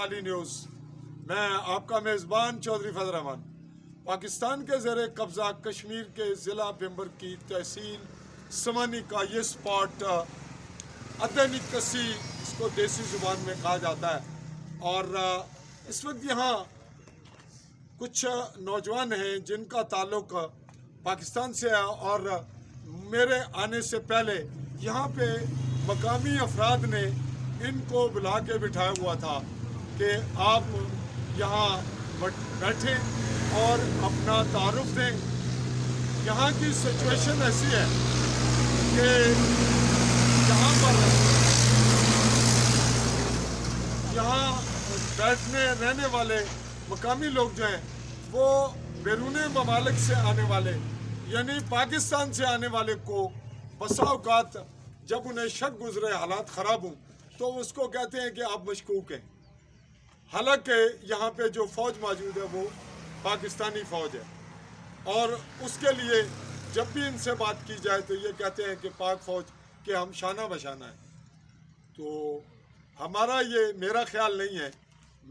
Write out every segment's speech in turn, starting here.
علی news, میں آپ کا میزبان چودھری فضل رحمان۔ پاکستان کے زیر قبضہ کشمیر کے ضلع بمبر کی تحصیل سمانی کا یہ سپاٹ ادنی کسی، اس کو دیسی زبان میں کہا جاتا ہے، اور اس وقت یہاں کچھ نوجوان ہیں جن کا تعلق پاکستان سے ہے، اور میرے آنے سے پہلے یہاں پہ مقامی افراد نے ان کو بلا کے بٹھایا ہوا تھا کہ آپ یہاں بیٹھیں اور اپنا تعارف دیں۔ یہاں کی سچویشن ایسی ہے کہ یہاں پر یہاں بیٹھنے رہنے والے مقامی لوگ جو ہیں وہ بیرون ممالک سے آنے والے، یعنی پاکستان سے آنے والے کو بسا اوقات جب انہیں شک گزرے، حالات خراب ہوں، تو اس کو کہتے ہیں کہ آپ مشکوک ہیں، حالانکہ یہاں پہ جو فوج موجود ہے وہ پاکستانی فوج ہے، اور اس کے لیے جب بھی ان سے بات کی جائے تو یہ کہتے ہیں کہ پاک فوج کے ہم شانہ بشانہ ہیں۔ تو ہمارا یہ میرا خیال نہیں ہے،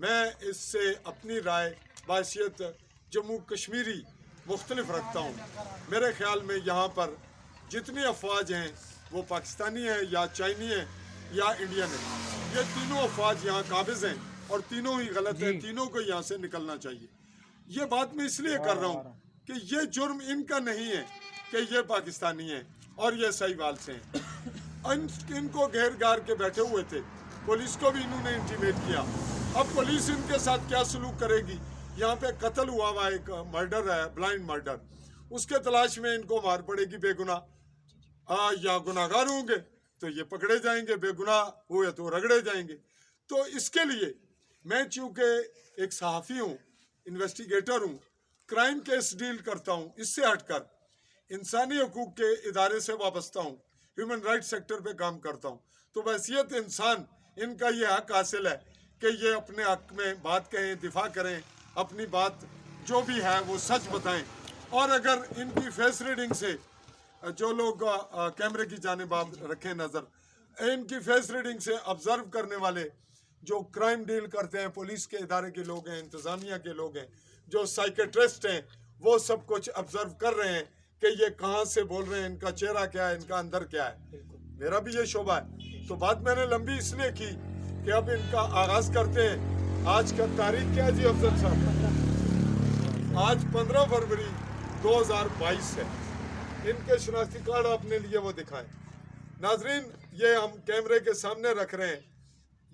میں اس سے اپنی رائے بحیثیت جموں کشمیری مختلف رکھتا ہوں۔ میرے خیال میں یہاں پر جتنی افواج ہیں وہ پاکستانی ہیں یا چائنی ہیں یا انڈین ہیں، یہ تینوں افواج یہاں قابض ہیں اور تینوں ہی غلط ہیں، تینوں کو یہاں سے نکلنا چاہیے۔ یہ بات میں اس لیے کر رہا ہوں کہ یہ جرم ان کا نہیں ہے کہ یہ پاکستانی ہیں اور یہ سہیوال سے ہیں۔ ان کو گھیر گار کے بیٹھے ہوئے تھے، پولیس کو بھی انہوں نے انٹیمیٹ کیا۔ اب پولیس ان کے ساتھ کیا سلوک کرے گی؟ یہاں پہ قتل ہوا ہوا ایک مرڈر ہے، بلائنڈ مرڈر، اس کے تلاش میں ان کو مار پڑے گی بے گناہ، یا گناہگار ہوں گے تو یہ پکڑے جائیں گے، بے گناہ ہوئے تو رگڑے جائیں گے۔ تو اس کے لیے میں چونکہ ایک صحافی ہوں، انویسٹیگیٹر ہوں، کرائم کیس ڈیل کرتا ہوں، اس سے ہٹ کر انسانی حقوق کے ادارے سے وابستہ ہوں، ہیومن رائٹ سیکٹر پہ کام کرتا ہوں، تو بحیثیت انسان ان کا یہ حق حاصل ہے کہ یہ اپنے حق میں بات کہیں، دفاع کریں، اپنی بات جو بھی ہے وہ سچ بتائیں۔ اور اگر ان کی فیس ریڈنگ سے جو لوگ کیمرے کی جانب آپ رکھیں نظر، ان کی فیس ریڈنگ سے آبزرو کرنے والے جو کرائم ڈیل کرتے ہیں، پولیس کے ادارے کے لوگ ہیں، انتظامیہ کے لوگ ہیں، جو سائیکیٹرسٹ ہیں، وہ سب کچھ آبزرو کر رہے ہیں کہ یہ کہاں سے بول رہے ہیں، ان کا چہرہ کیا ہے، ان کا اندر کیا ہے۔ میرا بھی یہ شعبہ ہے، تو بات میں نے لمبی اس لیے کی کہ اب ان کا آغاز کرتے ہیں۔ آج کا تاریخ کیا ہے جی افضل صاحب؟ آج 15 فروری 2022 ہے۔ ان کے شناختی کارڈ آپ نے لیے وہ دکھائیں۔ ناظرین، یہ ہم کیمرے کے سامنے رکھ رہے ہیں،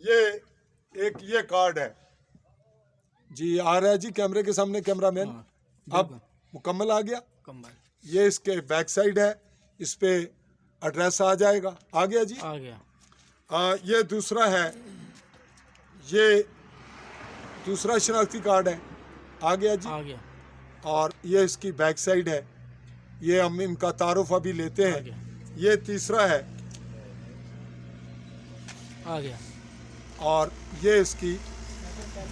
یہ کارڈ ہے جی، آ رہا ہے جی کیمرے کے سامنے، کیمرہ مین اب مکمل آ گیا۔ یہ اس کے بیک سائیڈ ہے، اس پہ ایڈریس آ جائے گا۔ آ گیا جی، آ گیا۔ یہ دوسرا ہے، یہ دوسرا شناختی کارڈ ہے، آ گیا جی، آ گیا۔ اور یہ اس کی بیک سائیڈ ہے، یہ ہم ان کا تعارف ابھی لیتے ہیں۔ یہ تیسرا ہے، آ گیا، اور یہ اس کی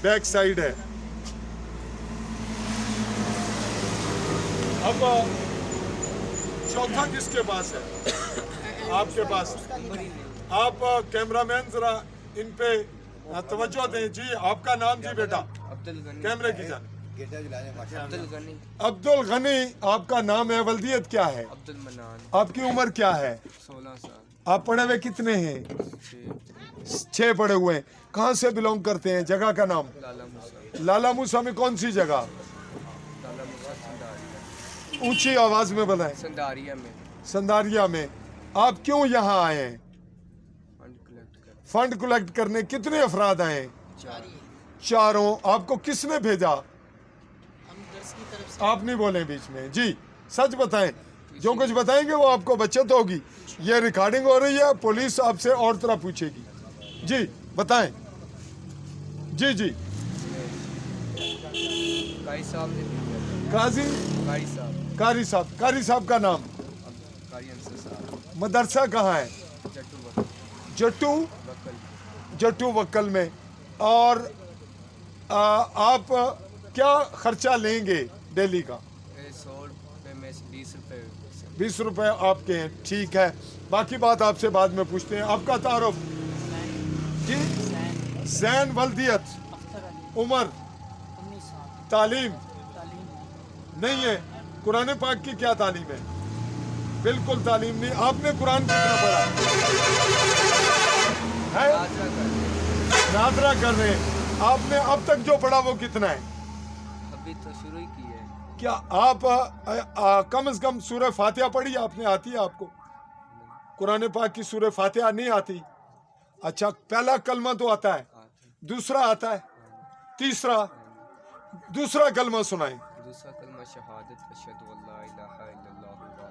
بیک سائیڈ ہے۔ اب چوتھا کس کے پاس ہے؟ آپ کے پاس۔ آپ کیمرہ مین ذرا ان پہ توجہ دیں جی۔ آپ کا نام جی بیٹا؟ کیمرے کی جانب۔ عبد الغنی آپ کا نام ہے، ولدیت کیا ہے؟ عبد المنان۔ آپ کی عمر کیا ہے؟ 16 سال۔ آپ پڑھے ہوئے کتنے ہیں؟ 6 پڑھے ہوئے ہیں۔ کہاں سے بلونگ کرتے ہیں؟ جگہ کا نام؟ لالا موسیٰ میں کون سی جگہ؟ اونچی آواز میں بتائیں۔ سنداریہ میں۔ سنداریہ میں۔ آپ کیوں یہاں آئے ہیں؟ فنڈ کلیکٹ کرنے۔ کتنے افراد آئے ہیں؟ 4۔ آپ کو کس نے بھیجا؟ آپ نہیں بولیں بیچ میں جی، سچ بتائیں، جو کچھ بتائیں گے وہ آپ کو بچت ہوگی۔ یہ ریکارڈنگ ہو رہی ہے، پولیس آپ سے اور طرح پوچھے گی جی، بتائیں جی۔ جی قاضی قاری صاحب، قاری صاحب کا نام؟ مدرسہ کہاں ہے؟ جٹو وکل میں۔ اور آپ کیا خرچہ لیں گے ڈیلی کا؟ 20 روپے آپ کے ہیں، ٹھیک ہے، باقی بات آپ سے بعد میں پوچھتے ہیں۔ آپ کا تعارف جی؟ زین، ولدیت؟ उम्र, 19 साल। तालीम तालीम नहीं है। कुरान पाक की क्या तालीम है? बिल्कुल तालीम नहीं। आपने कुरान कितना पढ़ा है? नादरा कर रहे हैं। आपने अब तक जो पढ़ा वो कितना है? अभी तो शुरू ही की है। क्या आप कम से कम सूरह फातिहा पढ़ी आपने? आती है आपको? कुरान पाक की सूरह फातिहा नहीं आती? अच्छा, पहला कलमा तो आता है, दूसरा आता है, तीसरा, दूसरा कलमा सुनाए। दूसरा कलमा शहादत अशहदु अल्ला इलाहा इल्लल्लाह वहदहु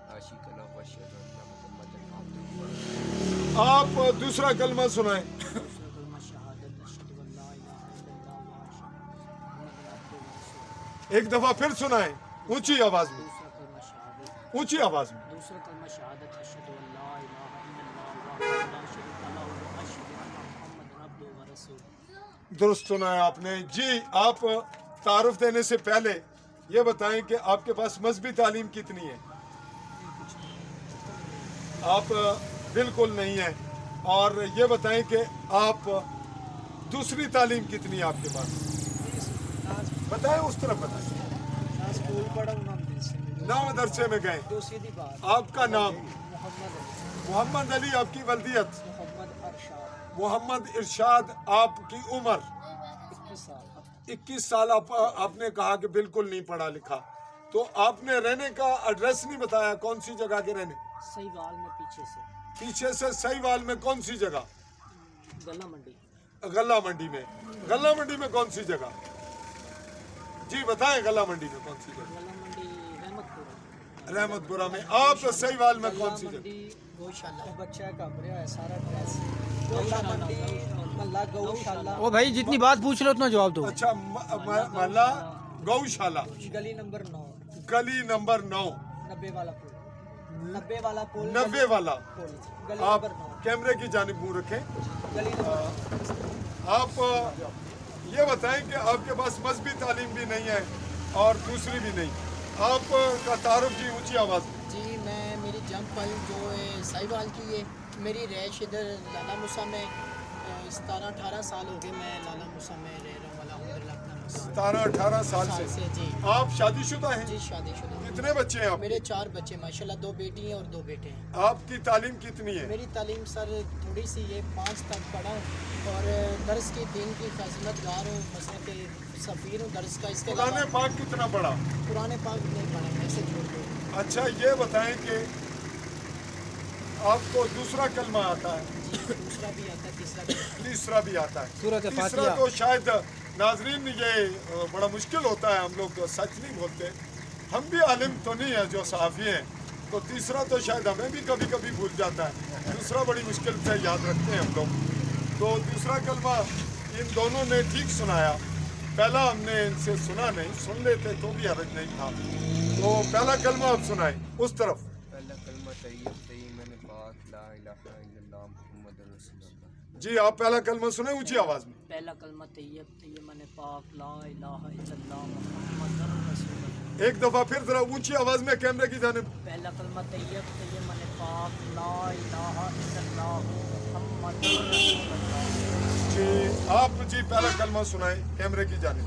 ला शरीका लहु व अशहदु अन्ना मुहम्मदन अब्दुहु व रसूलुहु। आप दूसरा कलमा सुनाए। दूसरा कलमा शहादत अशहदु अल्ला इलाहा इल्लल्लाह व अशहदु मुहम्मदन अब्दुहु व रसूलुहु। एक दफा फिर सुनाए, ऊंची आवाज में, दूसरा कलमा शहादत। ऊंची आवाज में। दूसरा कलमा शहादत अशहदु अल्ला इलाहा इल्लल्लाह व ला शरीका लहु व अशहदु अन्ना मुहम्मदन अब्दुहु व रसूलुहु। दुरुस्त सुनाया आपने जी। आप तारुफ देने से पहले ये बताएं कि आपके पास मजहबी तालीम कितनी है? आप बिल्कुल नहीं है। और ये बताएं कि आप दूसरी तालीम कितनी है आपके पास? बताएं, उस तरफ बताएं। स्कूल पढ़ा हूँ ना मदरसे में गए। तो सीधी बात। आपका नाम? मोहम्मद मोहम्मद अली। आपकी वल्दियत? मोहम्मद अरशाद। मोहम्मद इरशाद। आपकी उम्र? 21 साल। 21 साल। आपने कहा कि बिल्कुल नहीं पढ़ा लिखा, तो आपने रहने का एड्रेस नहीं बताया, कौन सी जगह के रहने? सहीवाल में पीछे से सहीवाल में कौन सी जगह? गला मंडी। गला मंडी में। गला मंडी में कौन सी जगह? जी बताएं, गला मंडी में कौन सी जगह? गला मंडी रहमतपुरा। रहमतपुरा में। आप सहीवाल में कौन सी जगह? गौशाला। बच्चा का भरा है सारा ड्रेस। गला मंडी मोहल्ला गौशाला। ओ भाई जितनी बात पूछ रहे हो उतना जवाब दो। अच्छा, मोहल्ला गौशाला, गली नंबर 9। गली नंबर 9। 90 वाला पुल। 90 वाला पुल। 90 वाला। पुल। गली आप नंबर 9। कैमरे की जानिब मुंह रखें। गली नंबर आप ये बताएं कि आपके पास मजहबी तालीम भी नहीं है और दूसरी भी नहीं। आपका तारुफ जी ऊंची आवाज़ में। जी, मैं मेरी जंप पल जो है साहिवाल की है। मेरी रैश इधर लाला मूसा में 17-18 साल हो गए मैं लाला मूसा में रह रहा हूँ अल्हम्दुलिल्लाह अपना मकान 17-18 साल से। जी। आप शादीशुदा हैं? जी शादीशुदा। कितने बच्चे हैं आप? मेरे 4 बच्चे माशाल्लाह, 2 बेटी हैं और 2 बेटे हैं। आपकी तालीम कितनी है? मेरी तालीम सर थोड़ी सी है, 5 तक पढ़ा हूँ और दर्स की दिन की खिदमतगार हूँ, मसला के सफ़ीर हूँ दर्स का। इसके कुरान अलावा पाक कितना पढ़ा? कुरान पाक नहीं पढ़ा, ऐसे छोड़ दो। अच्छा, ये बताएं कि आपको दूसरा कलमा आता है? दूसरा भी आता है, तीसरा भी आता तीसरा भी आता है। सूरत तीसरा फातिहा। तो शायद नाजरीन ये बड़ा मुश्किल होता है, हम लोग सच नहीं बोलते। हम भी आलिम तो नहीं है जो सहाफ़ी हैं, तो तीसरा तो शायद हमें भी कभी कभी भूल जाता है। दूसरा बड़ी मुश्किल से याद रखते हैं हम लोग। तो दूसरा कलमा इन दोनों ने ठीक सुनाया, पहला हमने इनसे सुना नहीं, सुन लेते तो भी हर्ज नहीं था। तो पहला कलमा आप सुनाए उस तरफ। पहला कलमा तैयब मैंने पाक ला इलाहा इल्लल्लाह मुहम्मदुर रसूलुल्लाह। जी, आप पहला कलमा सुने ऊंची आवाज़ में। पहला कलमा तैयब मैंने पाक ला इलाहा इल्लल्लाह मुहम्मदुर रसूलुल्लाह। एक दफ़ा फिर जरा ऊंची आवाज़ में कैमरे की जानिब। पहला कलमा तैयब मैंने पाक ला इलाहा इल्लल्लाह मुहम्मदुर रसूलुल्लाह। जी, आप जी पहला कलमा सुनाए कैमरे की जानिब।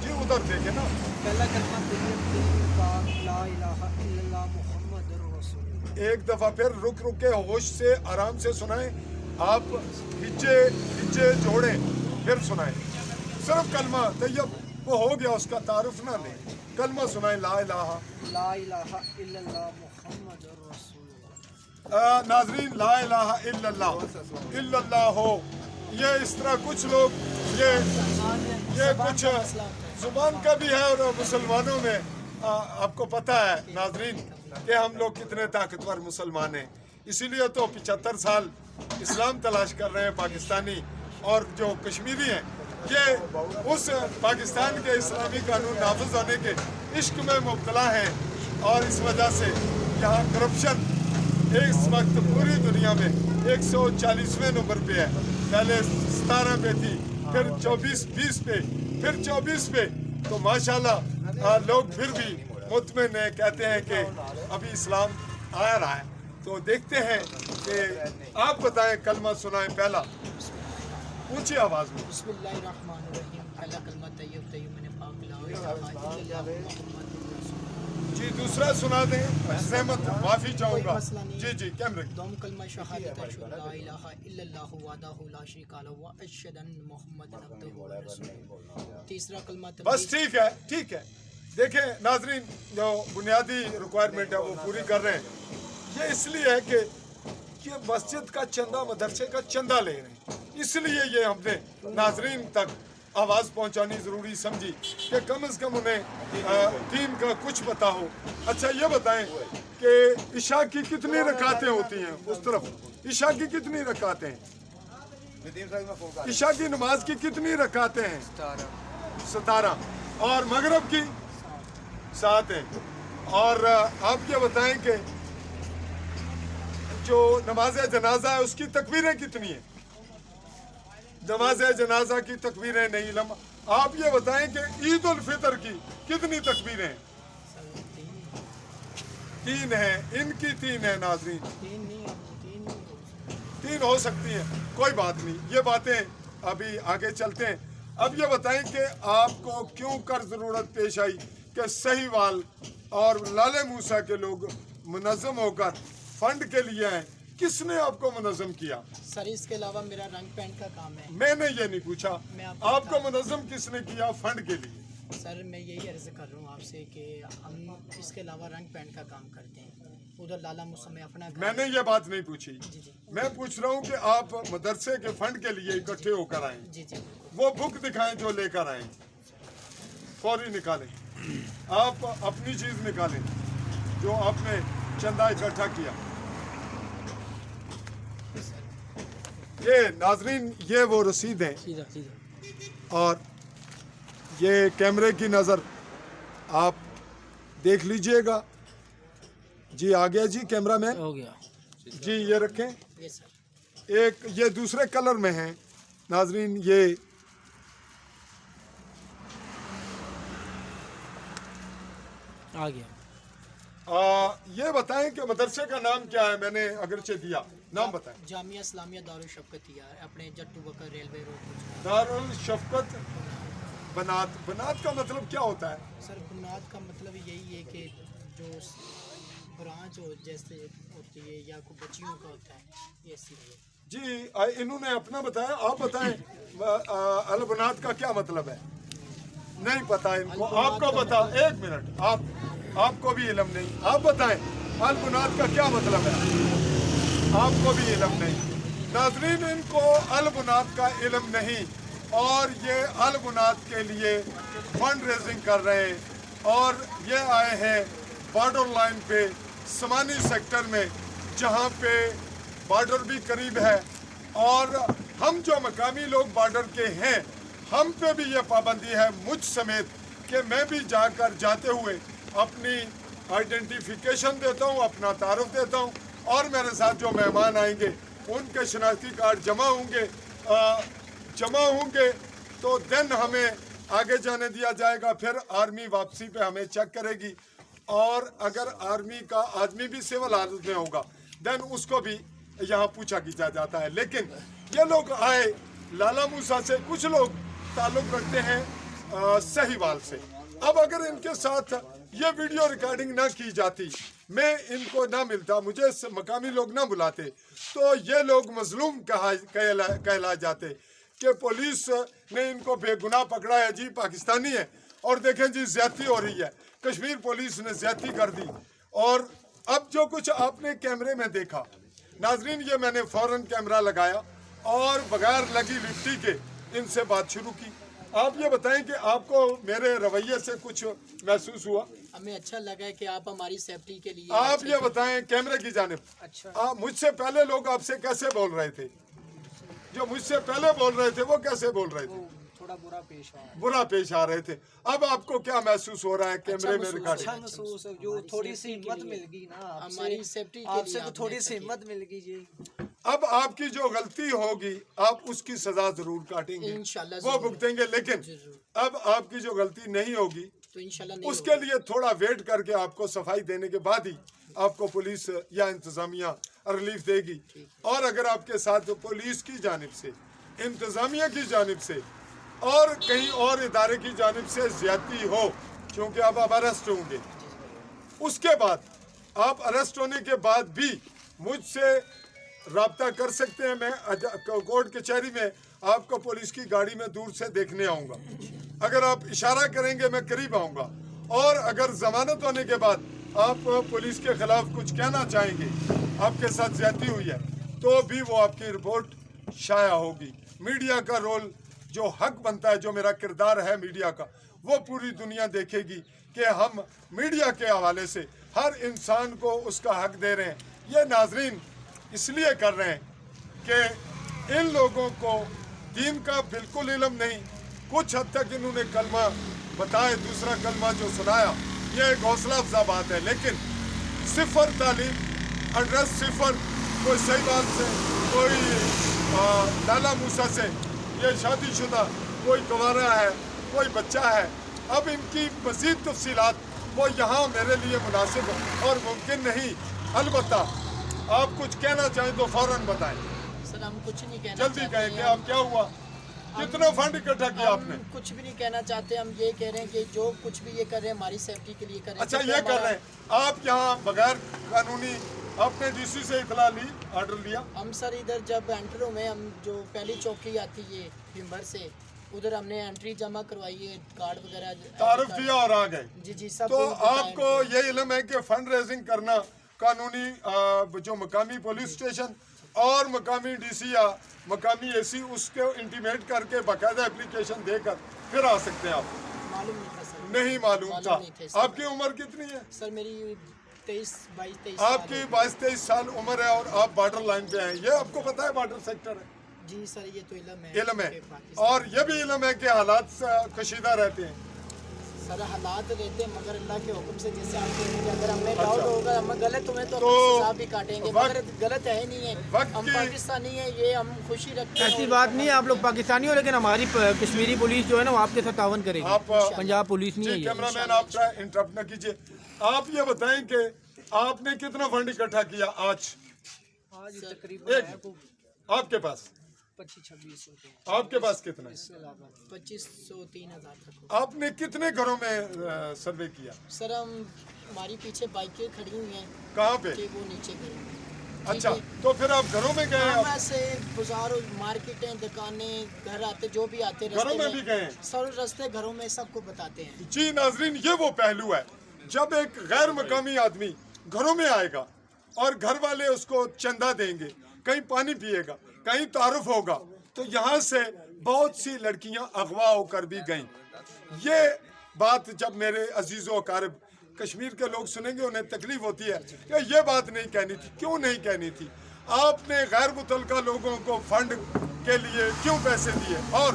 जी उधर देखे ना। पहला कलमा तैयब पाक ला इलाहा इल्लल्लाह मुहम्मदुर रसूलुल्लाह। एक दफ़ा फिर रुक के होश से आराम से सुनाए। आप हिज्जे जोड़े फिर सुनाए। सिर्फ कलमा तैयब वो हो गया, उसका तारुफ ना ले। कलमा सुनाए ला इलाहा इल्लल्लाह मुहम्मदुर रसूलुल्लाह। नाजरीन, ला इलाहा इल्लल्लाह हो। ये इस तरह कुछ लोग ये कुछ जुबान का भी है और मुसलमानों में आपको पता है नाजरीन कि हम लोग कितने ताकतवर मुसलमान हैं। इसीलिए तो 75 साल इस्लाम तलाश कर रहे हैं पाकिस्तानी, और जो कश्मीरी हैं ये उस पाकिस्तान के इस्लामी कानून नाफिज होने के इश्क में मुब्तला हैं, और इस वजह से यहाँ करप्शन इस वक्त पूरी दुनिया में 140वें नंबर पे है। पहले 17 पे थी, फिर 24-20 पे, फिर 24 पे। तो माशाल्लाह लोग फिर भी मुतमिन है, कहते हैं कि अभी इस्लाम आ रहा है। तो देखते हैं कि आप बताएं, कलमा सुनाएं पहला। اونچی آواز میں. बिस्मिल्लाहिर्रहमानिर्रहीम पहला कलमा तैयब तैयब मैंने पाक ला इलाहा इल्लल्लाह मुहम्मदुर रसूलुल्लाह جی دوسرا سنا دیں. زحمت معافی چاہوں کوئی گا. مسئلہ نہیں. جی جی کیمرے کی. دوم کلمہ شہادت اشہد لا الہ الا اللہ وحدہ لا شریک لہ و اشہد ان محمد عبدہ و رسولہ. تیسرا کلمہ بس ٹھیک ہے ٹھیک ہے. دیکھیں ناظرین جو بنیادی ریکوائرمنٹ ہے وہ پوری کر رہے ہیں. یہ اس لیے ہے کہ یہ مسجد کا چندہ مدرسے کا چندہ لے رہے ہیں. اس لیے یہ ہم نے ناظرین تک آواز پہنچانی ضروری سمجھی کہ کم از کم انہیں دین کا کچھ پتا ہو. اچھا یہ بتائیں کہ عشاء کی کتنی رکعتیں ہوتی ہیں؟ اس طرف عشاء کی کتنی رکعتیں ہیں؟ عشاء کی نماز کی کتنی رکعتیں ہیں؟ 17. اور مغرب کی 7 ہیں. اور آپ یہ بتائیں کہ جو نماز جنازہ ہے اس کی تکبیریں کتنی ہیں؟ نماز جنازہ کی تکبیریں نہیں. آپ یہ بتائیں کہ عید الفطر کی کتنی تکبیریں ہیں؟ 3 ہیں. ان کی 3 ہیں ناظرین. 3 ہو سکتی ہیں کوئی بات نہیں. یہ باتیں ابھی آگے چلتے ہیں. اب یہ بتائیں کہ آپ کو کیوں کر ضرورت پیش آئی کہ صحیح وال اور لالے موسیٰ کے لوگ منظم ہو کر فنڈ کے لیے آئیں؟ کس نے آپ کو منظم کیا؟ سر اس کے علاوہ میرا رنگ پینٹ کا کام ہے. میں نے یہ نہیں پوچھا. میں آپ کو منظم کس نے کیا فنڈ کے لیے؟ سر میں یہی عرض کر رہا ہوں آپ سے کہ ہم اس کے علاوہ رنگ پینٹ کا کام کرتے ہیں. ادھر لالا موسیٰ میں اپنا گھر میں نے یہ بات نہیں پوچھی. جی جی میں پوچھ رہا ہوں کہ آپ مدرسے کے فنڈ کے لیے اکٹھے ہو کر آئیں. جی جی وہ بک دکھائیں جو لے کر آئیں. فوری نکالیں. آپ اپنی چیز نکالیں جو آپ نے چندہ اکٹھا کیا. یہ ناظرین یہ وہ رسید ہیں سیدھا سیدھا. اور یہ کیمرے کی نظر آپ دیکھ لیجئے گا. جی آ گیا جی کیمرہ مین. ہو گیا. جی یہ رکھیں. یس سر. ایک یہ دوسرے کلر میں ہیں ناظرین. یہ آ گیا. یہ بتائیں کہ مدرسے کا نام کیا ہے؟ میں نے اگرچہ دیا نام بتائیں. جامعہ اسلامیہ دارالشفقتیہ اپنے جٹو بکر ریلوے روڈ. دارالشفقت بنات. بنات کا مطلب کیا ہوتا ہے؟ سر بنیاد کا مطلب یہی ہے کہ جو برانچ ہو جیسے ہوتی ہے یا کوئی بچیوں کا ہوتا ہے یہ اسی لیے. جی انہوں نے اپنا بتایا. آپ بتائیں البنات کا کیا مطلب ہے؟ نہیں پتا ان کو. آپ کو بتا. ایک منٹ. آپ کو بھی علم نہیں. آپ بتائیں البنات کا کیا مطلب ہے؟ آپ کو بھی علم نہیں. ناظرین ان کو البنات کا علم نہیں اور یہ البنات کے لیے فنڈ ریزنگ کر رہے ہیں. اور یہ آئے ہیں بارڈر لائن پہ سمانی سیکٹر میں جہاں پہ بارڈر بھی قریب ہے. اور ہم جو مقامی لوگ بارڈر کے ہیں ہم پہ بھی یہ پابندی ہے مجھ سمیت کہ میں بھی جا کر جاتے ہوئے اپنی آئیڈینٹیفیکیشن دیتا ہوں, اپنا تعارف دیتا ہوں. اور میرے ساتھ جو مہمان آئیں گے ان کے شناختی کارڈ جمع ہوں گے تو دن ہمیں آگے جانے دیا جائے گا. پھر آرمی واپسی پہ ہمیں چیک کرے گی. اور اگر آرمی کا آدمی بھی سول حالت میں ہوگا دین اس کو بھی یہاں پوچھا کیا جاتا ہے. لیکن یہ لوگ آئے لالا موسیٰ سے. کچھ لوگ تعلق رکھتے ہیں صحیح سے. اب اگر ان کے ساتھ یہ ویڈیو ریکارڈنگ نہ کی جاتی, میں ان کو نہ ملتا, مجھے مقامی لوگ نہ بلاتے تو یہ لوگ مظلوم کہلا جاتے کہ پولیس نے ان کو بے گناہ پکڑا ہے. جی پاکستانی ہے اور دیکھیں جی زیادتی ہو رہی ہے. کشمیر پولیس نے زیادتی کر دی. اور اب جو کچھ آپ نے کیمرے میں دیکھا ناظرین یہ میں نے فوراً کیمرہ لگایا اور بغیر لگی لفٹی کے ان سے بات شروع کی. آپ یہ بتائیں کہ آپ کو میرے رویے سے کچھ محسوس ہوا؟ ہمیں اچھا لگا ہے کہ آپ ہماری سیفٹی کے لیے. آپ یہ بتائیں کیمرے کی جانب. اچھا مجھ سے پہلے لوگ آپ سے کیسے بول رہے تھے؟ جو مجھ سے پہلے بول رہے تھے وہ کیسے بول رہے تھے؟ تھوڑا برا پیش آ رہے تھے. اب آپ کو کیا محسوس ہو رہا ہے کیمرے میں ریکارڈنگ؟ اچھا محسوس ہے. جو تھوڑی سی ہمت مل گئی نا ہماری سیفٹی آپ سے تو تھوڑی سی ہمت مل گئی. جی اب آپ کی جو غلطی ہوگی آپ اس کی سزا ضرور کاٹیں گے, انشاءاللہ وہ ضرور. بھگتیں گے. لیکن اب آپ کی جو غلطی نہیں ہوگی تو انشاءاللہ نہیں اس کے لیے تھوڑا ویٹ کر کے آپ کو صفائی دینے کے بعد ہی آپ کو پولیس یا انتظامیہ ریلیف دے گی. اور اگر آپ کے ساتھ پولیس کی جانب سے इंतज़ामिया की जानिब से और कहीं और इदारे की जानिब से ज़्यादती हो, क्योंकि अब आप अरेस्ट होंगे, उसके बाद आप अरेस्ट होने के बाद भी मुझसे राब्ता कर सकते हैं। मैं कोर्ट कचहरी में आपको पुलिस की गाड़ी में दूर से देखने आऊँगा। अगर आप इशारा करेंगे मैं करीब आऊँगा, और अगर ज़मानत होने के बाद आप पुलिस के ख़िलाफ़ कुछ कहना चाहेंगे, आपके साथ ज़्यादती हुई है, तो भी वो आपकी रिपोर्ट शाया होगी। मीडिया का रोल जो हक बनता है, जो मेरा किरदार है मीडिया का, वो पूरी दुनिया देखेगी कि हम मीडिया के हवाले से हर इंसान को उसका हक दे रहे हैं। ये नाजरीन इसलिए कर रहे हैं कि इन लोगों को दीन का बिल्कुल इल्म नहीं। कुछ हद तक इन्होंने कलमा बताए, दूसरा कलमा जो सुनाया, ये एक हौसला अफजा बात है, लेकिन सिफर तालीम, एड्रेस सिफर, कोई सही बात से, कोई लाला मूसा से, ये शादीशुदा, कोई कुंवारा है, कोई बच्चा है। अब इनकी मज़ीद तफसीलात वो यहाँ मेरे लिए मुनासिब और मुमकिन नहीं। अलबत्ता आप कुछ कहना चाहें तो फौरन बताएं, सर हम कुछ नहीं कहना जल्दी चाहते कहें कि हैं। आप क्या हुआ, कितना फंड इकट्ठा किया हम आपने? कुछ भी नहीं कहना चाहते, हम ये कह रहे हैं कि जो कुछ भी ये कर रहे हैं हमारी सेफ्टी के लिए कर रहे हैं। अच्छा, क्योंकि ये कर हमारा- रहे हैं आप यहाँ बगैर कानूनी, आपने डीसी से इतला ली, ऑर्डर लिया? हम सर इधर जब एंटर हुए, हम जो पहली चौकी आती है भीमभर से, उधर हमने एंट्री जमा करवाई है, कार्ड वगैरह तारुफ किया और आ गए। जी जी सब तो कुछ बताया आपको ये इल्म है कि फंड रेजिंग करना कानूनी जो मकामी पुलिस स्टेशन और मकामी डीसी या मकामी एसी उसको इंटीमेट करके बाकायदा एप्लीकेशन देकर फिर आ सकते हैं आप? मालूम नहीं था सर। नहीं मालूम था। नहीं थे सर। आपकी उम्र कितनी है? सर मेरी 22-23 आपकी 22-23 साल उम्र है और आप बॉर्डर लाइन पे हैं। ये आपको पता है बॉर्डर सेक्टर है? जी सर ये तो इल्म है। इल्म है, कि पाकिस्तान- और ये भी इल्म है कि हालात कशीदा रहते हैं। सर हालात रहते हैं, मगर अल्लाह के हुक्म से जैसे आप कहेंगे कि अगर हमें अच्छा। डाउट होगा, हम गलत हुए तो तो अपनी सजा भी काटेंगे, वक्त- मगर गलत है नहीं है। वक्त हम की- पाकिस्तानी है, ये हम खुशी रखते हैं। ऐसी और बात नहीं है, आप लोग पाकिस्तानी हो लेकिन हमारी कश्मीरी पुलिस जो है ना वो आपके साथ तावन करेगी। आप पंजाब पुलिस नहीं है जी, ये। कैमरामैन आप इंटरप्ट न कीजिए। आप ये बताएं कि आपने कितना फंड इकट्ठा किया आज? आज सर, तकरीबन एक है को आपके पास, 25-26 रुपये, आपके पास कितना है? इसके अलावा 2500-3000 तक हो। आपने कितने घरों में सर्वे किया? सर हम हमारी पीछे बाइकें खड़ी हुई हैं कहाँ पे? कि वो नीचे करें। अच्छा, तो फिर आप घरों में गए? हम आप ऐसे बाजार, मार्केटें, दुकानें, घर आते जो भी आते घरों में भी गए? सर रास्ते घरों में सबको बताते हैं। जी नाजरीन, ये वो पहलू है जब एक गैर मकामी आदमी घरों में आएगा और घर वाले उसको चंदा देंगे, कहीं पानी पिएगा, कहीं तारुफ होगा, तो यहाँ से बहुत सी लड़कियाँ अगवा होकर भी गईं। ये बात जब मेरे अजीज़ो अकारब कश्मीर के लोग सुनेंगे उन्हें तकलीफ होती है कि ये बात नहीं कहनी थी। क्यों नहीं कहनी थी? आपने गैर मुतलका लोगों को फंड के लिए क्यों पैसे दिए? और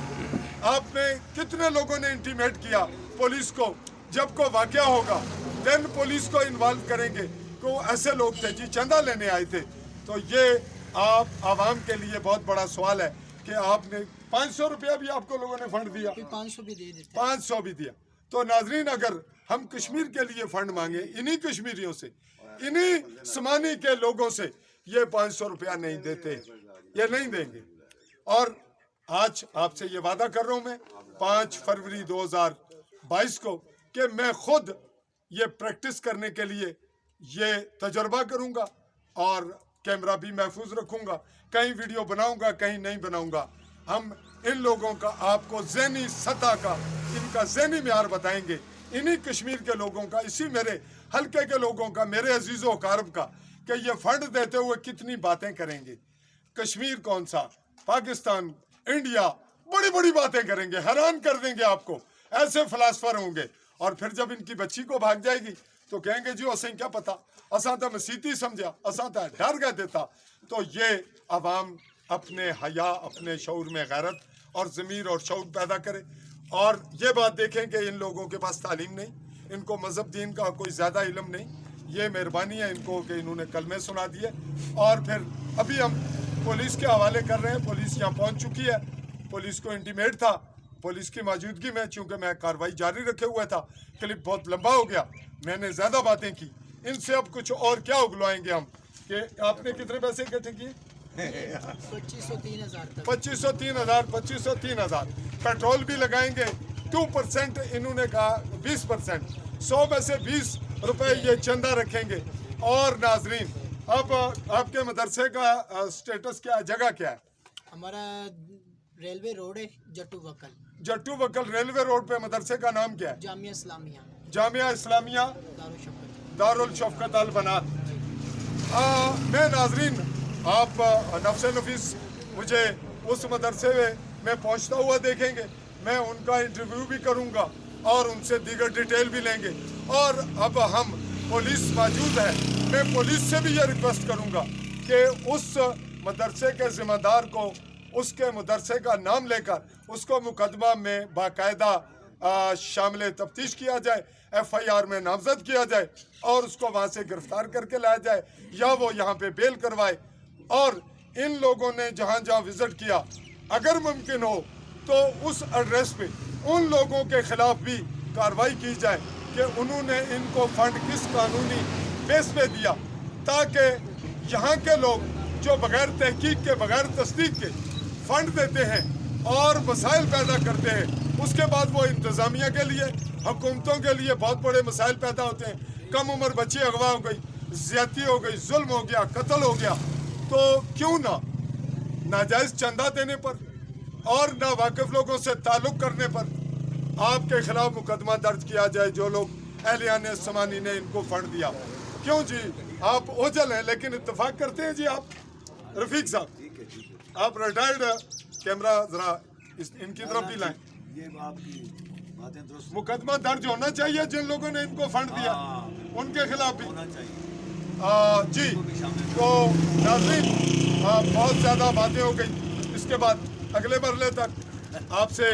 आपने कितने लोगों ने इंटीमेट किया पुलिस को? जब को वाकया होगा देन पुलिस को इन्वॉल्व करेंगे कि वो ऐसे लोग थे जी चंदा लेने आए थे। तो ये आप आवाम के लिए बहुत बड़ा सवाल है कि आपने 500 रुपया भी आपको लोगों ने फंड दिया, फिर 500 भी दे देते हैं। 500 भी दिया। तो नाजरीन, अगर हम कश्मीर के लिए फंड मांगे इन्हीं कश्मीरियों से, इन्हीं समानी के लोगों से, ये 500 रुपया नहीं देते, ये नहीं देंगे। और आज आपसे ये वादा कर रहा हूँ मैं 5 फरवरी 2022 को कि मैं खुद ये प्रैक्टिस करने के लिए ये तजर्बा करूँगा और कैमरा भी महफूज रखूँगा। कहीं वीडियो बनाऊँगा, कहीं नहीं बनाऊँगा। हम इन लोगों का आपको ज़हनी सतह का, इनका ज़हनी म्यार बताएंगे, इन्हीं कश्मीर के लोगों का, इसी मेरे हल्के के लोगों का, मेरे अजीज़ो कारब का, कि ये फंड देते हुए कितनी बातें करेंगे। कश्मीर कौन सा, पाकिस्तान, इंडिया, बड़ी बड़ी बातें करेंगे, हैरान कर देंगे आपको। ऐसे फिलासफर होंगे और फिर जब इनकी बच्ची को भाग जाएगी तो कहेंगे जी असें क्या पता, असां तो मसीती समझा, असां तो डर गए देता। तो ये अवाम अपने हया, अपने शऊर में गैरत और ज़मीर और शऊर पैदा करे। और ये बात देखें कि इन लोगों के पास तालीम नहीं, इनको मज़हब दीन का कोई ज़्यादा इल्म नहीं। ये मेहरबानी है इनको कि इन्होंने कलमे सुना दिए। और फिर अभी हम पुलिस के हवाले कर रहे हैं। पुलिस यहाँ पहुँच चुकी है। पुलिस को इंटीमेट था, पुलिस की मौजूदगी में, चूँकि मैं कार्रवाई जारी रखे हुआ था, क्लिप बहुत लंबा हो गया, मैंने ज़्यादा बातें की। इनसे अब कुछ और क्या उगलवाएंगे हम कि आपने कितने पैसे इकट्ठे किए? 2500-3000 तक 2500-3000 पेट्रोल भी लगाएंगे 2%, इन्होंने कहा 20%, 100 में से 20 रुपए ये चंदा रखेंगे। और नाजरीन, अब आपके मदरसे का स्टेटस क्या है, जगह क्या है? हमारा रेलवे रोड है जट्टू वक्कल, जट्टू वक्कल रेलवे रोड पे मदरसे का नाम क्या है? जामिया इस्लामिया जामिया इस्लामिया दारुल शफ़क़त। दारुल शफ़क़त अल बनात। मैं नाजरीन, आप नफ्स नफीस मुझे उस मदरसे में पहुंचता हुआ देखेंगे, मैं उनका इंटरव्यू भी करूंगा और उनसे दीगर डिटेल भी लेंगे। और अब हम पुलिस मौजूद है, मैं पुलिस से भी ये रिक्वेस्ट करूंगा कि उस मदरसे के ज़िम्मेदार को उसके मदरसे का नाम लेकर उसको मुकदमा में बाकायदा शामिल तफ्तीश किया जाए, FIR में नामजद किया जाए और उसको वहाँ से गिरफ्तार करके लाया जाए या वो यहाँ पे बेल करवाए। और इन लोगों ने जहाँ जहाँ विज़िट किया, अगर मुमकिन हो तो उस एड्रेस पे उन लोगों के खिलाफ भी कार्रवाई की जाए कि उन्होंने इनको फंड किस कानूनी बेस पे दिया, ताकि यहाँ के लोग जो बगैर तहकीक के, बगैर तस्दीक के फंड देते हैं और मसाइल पैदा करते हैं, उसके बाद वो इंतज़ामिया के लिए, हुकूमतों के लिए बहुत बड़े मसाइल पैदा होते हैं। कम उम्र बच्ची अगवा हो गई, ज़्यादती हो गई, जुल्म हो गया, कत्ल हो गया, तो क्यों ना नाजायज़ चंदा देने पर और ना वाकिफ लोगों से ताल्लुक़ करने पर आपके खिलाफ मुकदमा दर्ज किया जाए, जो लोग अहलियाने समानी ने इनको फंड दिया। क्यों जी, आप ओझल हैं लेकिन इत्तेफाक करते हैं जी। आप रफीक साहब, आप रिटायर्ड कैमरा ज़रा इनकी तरफ भी लाएं। ये आपकी बातें दुरुस्त मुकदमा दर्ज होना चाहिए जिन लोगों ने इनको फंड दिया, उनके खिलाफ भी। होना चाहिए। जी, तो नाज़रीन, बहुत ज़्यादा बातें हो गई। इसके बाद अगले मरले तक आपसे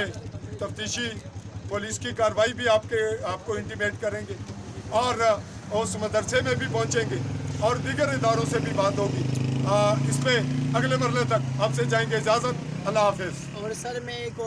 तफ्तीशी पुलिस की कार्रवाई भी आपको इंटीमेट करेंगे और उस मदरसे में भी पहुंचेंगे और दीगर इदारों से भी बात होगी। इसमें अगले मरले तक आपसे जाएंगे इजाज़त। अल्लाह हाफिज़। और सर मैं एक